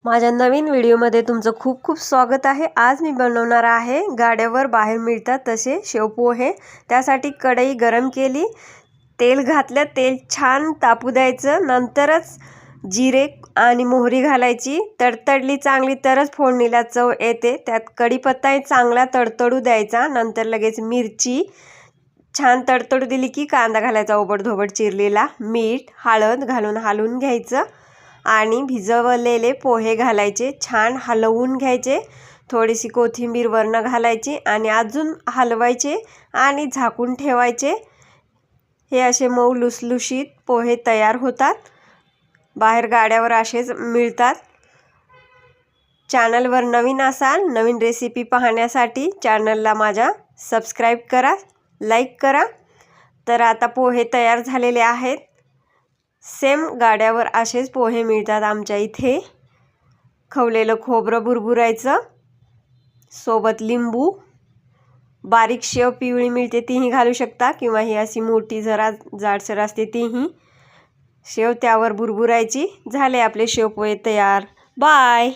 माझ्या नवीन व्हिडिओमध्ये तुमचं खूप खूप स्वागत आहे। आज मी बनवणार आहे गाड्यावर बाहेर मिळतात तसे शेवपोहे। त्यासाठी कढई गरम केली, तेल घातलं, तेल छान तापू द्यायचं, नंतरच जिरे आणि मोहरी घालायची। तडतडली चांगली तरच फोडणीला चव येते। त्यात कढीपत्ता चांगला तडतडू द्यायचा, नंतर लगेच मिरची छान तडतडू दिली की कांदा घालायचा ओबडधोबड चिरलेला, मीठ हळद घालून हलवून घ्यायचं आणि भिजवलेले पोहे घालायचे, छान हलवून घ्यायचे। थोडीशी कोथिंबीर वरनं घालायची आणि अजून हलवायचे आणि झाकून ठेवायचे। हे असे मऊ लुसलुशीत पोहे तयार होतात। बाहेर गाड्यावर असेच मिळतात। चॅनलवर नवीन असाल, नवीन रेसिपी पाहण्यासाठी चॅनलला माझ्या सबस्क्राईब करा, लाईक करा। तर आता पोहे तयार झालेले आहेत। सेम गाड्यावर असेच पोहे मिळतात आमच्या इथे। खवलेलं खोबरं बुरबुरायचं, सोबत लिंबू, बारीक शेव पिवळी मिळते तीही घालू शकता, किंवा ही अशी मोठी जरा जाडसर असते तीही शेव त्यावर बुरबुरायची। झाले आपले शेवपोहे तयार। बाय।